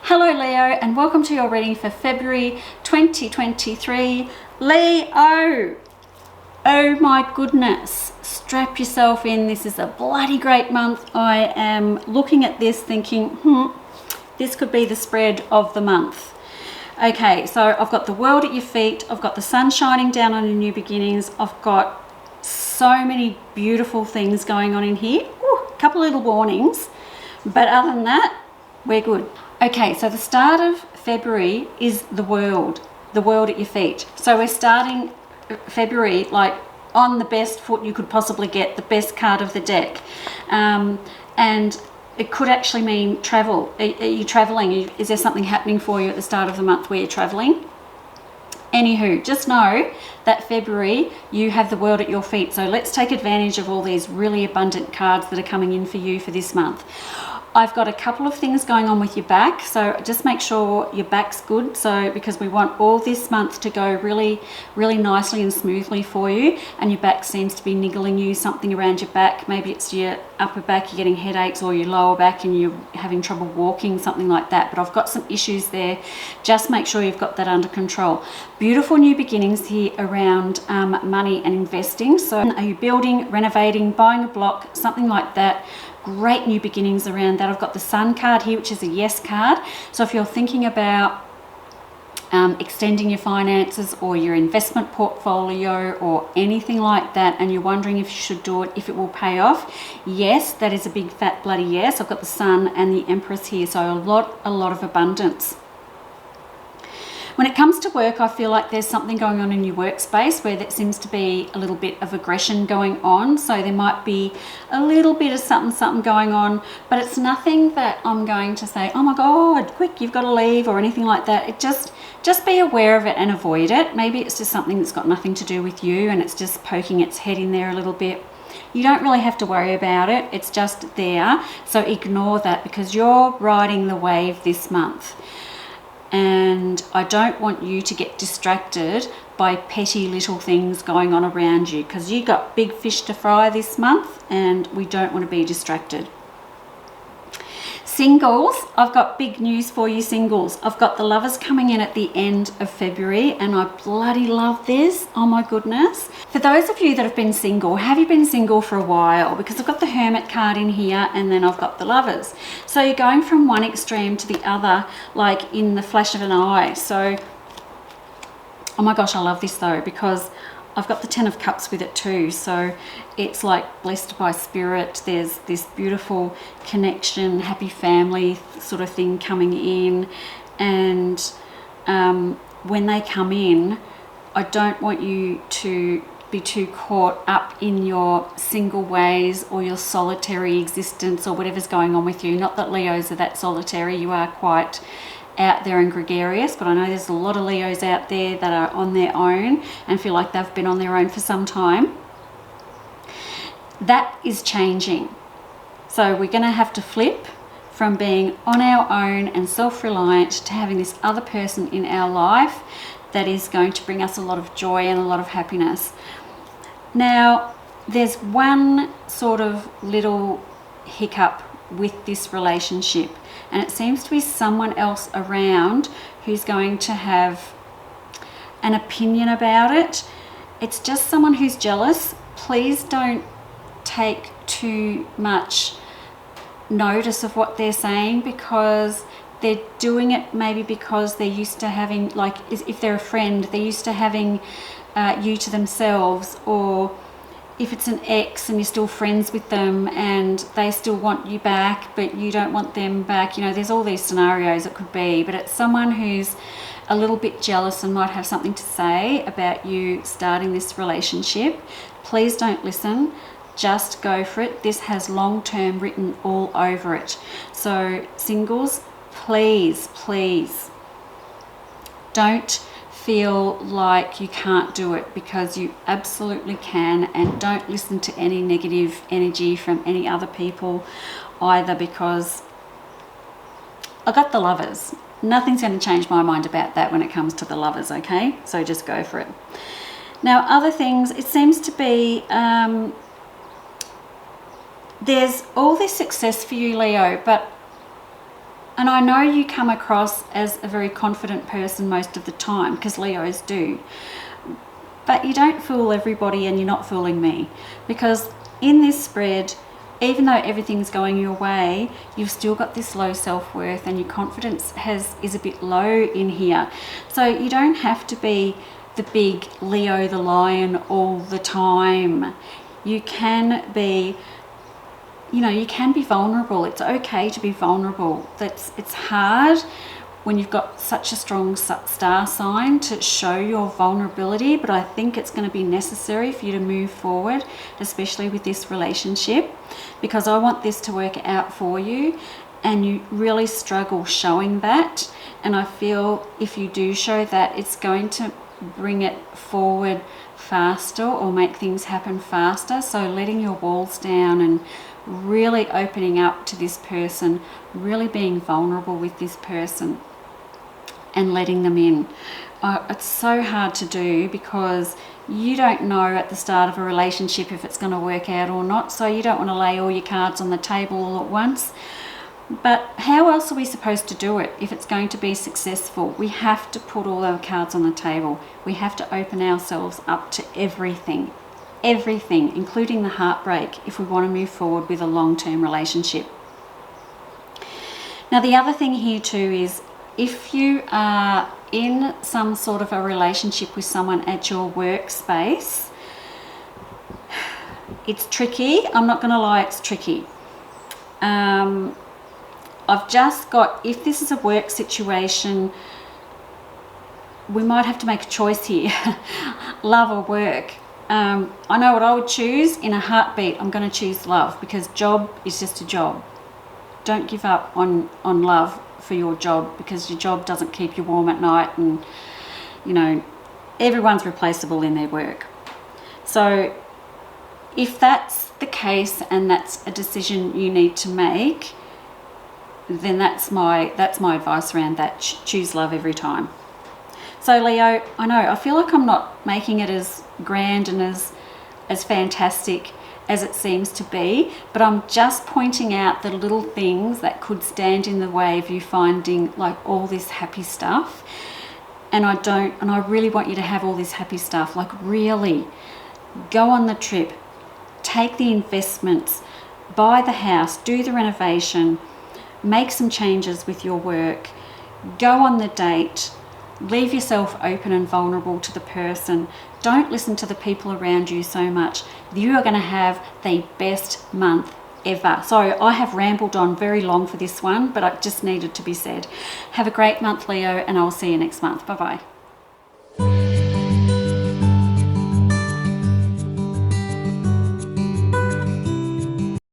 Hello Leo, and welcome to your reading for February 2023. Leo, oh my goodness, strap yourself in. This is a bloody great month. I am looking at this thinking, this could be the spread of the month. Okay, so I've got the world at your feet. I've got the sun shining down on your new beginnings. I've got so many beautiful things going on in here. Ooh, a couple of little warnings, but other than that, we're good. Okay, so the start of February is the world at your feet. So we're starting February like on the best foot you could possibly get, the best card of the deck. And it could actually mean travel. Are you traveling? Is there something happening for you at the start of the month where you're traveling? Anywho, just know that February you have the world at your feet. So let's take advantage of all these really abundant cards that are coming in for you for this month. I've got a couple of things going on with your back, so just make sure your back's good. So because we want all this month to go really, really nicely and smoothly for you, and your back seems to be niggling you, something around your back. Maybe it's your upper back, you're getting headaches, or your lower back and you're having trouble walking, something like that. But I've got some issues there. Just make sure you've got that under control. Beautiful new beginnings here around money and investing. So are you building, renovating, buying a block, something like that? Great new beginnings around that. I've got the Sun card here, which is a yes card. So if you're thinking about extending your finances or your investment portfolio or anything like that, and you're wondering if you should do it, if it will pay off, yes, that is a big fat bloody yes. I've got the Sun and the Empress here, so a lot of abundance. When it comes to work, I feel like there's something going on in your workspace where there seems to be a little bit of aggression going on. So there might be a little bit of something going on, but it's nothing that I'm going to say, oh my God, quick, you've got to leave or anything like that. It just be aware of it and avoid it. Maybe it's just something that's got nothing to do with you and it's just poking its head in there a little bit. You don't really have to worry about it. It's just there. So ignore that because you're riding the wave this month. And I don't want you to get distracted by petty little things going on around you because you got big fish to fry this month and we don't want to be distracted. Singles, I've got big news for you singles. I've got the Lovers coming in at the end of February and I bloody love this. Oh my goodness. For those of you that have been single, have you been single for a while? Because I've got the Hermit card in here and then I've got the Lovers. So you're going from one extreme to the other like in the flash of an eye. So, oh my gosh, I love this though because I've got the 10 of Cups with it too. So it's like blessed by spirit. There's this beautiful connection, happy family sort of thing coming in. And when they come in, I don't want you to be too caught up in your single ways or your solitary existence or whatever's going on with you. Not that Leos are that solitary. You are quite out there and gregarious, but I know there's a lot of Leos out there that are on their own and feel like they've been on their own for some time. That is changing. So we're going to have to flip from being on our own and self-reliant to having this other person in our life that is going to bring us a lot of joy and a lot of happiness. Now, there's one sort of little hiccup with this relationship, and it seems to be someone else around who's going to have an opinion about it. It's just someone who's jealous. Please don't take too much notice of what they're saying because they're doing it maybe because they're used to having, like if they're a friend, they're used to having you to themselves, or if it's an ex and you're still friends with them and they still want you back but you don't want them back, you know, there's all these scenarios it could be, but it's someone who's a little bit jealous and might have something to say about you starting this relationship. Please don't listen, just go for it. This has long-term written all over it. So singles, please don't feel like you can't do it because you absolutely can, and don't listen to any negative energy from any other people either because I got the Lovers. Nothing's going to change my mind about that when it comes to the Lovers, okay? So just go for it. Now, other things, it seems to be there's all this success for you, Leo, but And I know you come across as a very confident person most of the time, because Leos do. But you don't fool everybody, and you're not fooling me, because in this spread, even though everything's going your way, you've still got this low self-worth, and your confidence is a bit low in here. So you don't have to be the big Leo the lion all the time. You can be, you can be vulnerable. It's okay to be vulnerable. It's hard when you've got such a strong star sign to show your vulnerability, but I think it's going to be necessary for you to move forward, especially with this relationship, because I want this to work out for you, and you really struggle showing that. And I feel if you do show that, it's going to bring it forward faster or make things happen faster. So letting your walls down and really opening up to this person, really being vulnerable with this person and letting them in. It's so hard to do, because you don't know at the start of a relationship if it's going to work out or not, so you don't want to lay all your cards on the table all at once. But how else are we supposed to do it if it's going to be successful? We have to put all our cards on the table. We have to open ourselves up to everything, including the heartbreak, if we want to move forward with a long-term relationship. Now, the other thing here too is, if you are in some sort of a relationship with someone at your workspace, it's tricky. I'm not going to lie, it's tricky. I've just got, if this is a work situation, we might have to make a choice here. Love or work. I know what I would choose in a heartbeat. I'm going to choose love, because job is just a job. Don't give up on love for your job, because your job doesn't keep you warm at night, and everyone's replaceable in their work. So if that's the case and that's a decision you need to make, then that's my advice around that. Choose love every time. So Leo, I know I feel like I'm not making it as grand and as fantastic as it seems to be, but I'm just pointing out the little things that could stand in the way of you finding like all this happy stuff. And I really want you to have all this happy stuff. Like, really go on the trip, take the investments, buy the house, do the renovation, make some changes with your work, go on the date, leave yourself open and vulnerable to the person. Don't listen to the people around you so much. You are going to have the best month ever. So I have rambled on very long for this one, but it just needed to be said. Have a great month, Leo, and I'll see you next month. Bye-bye.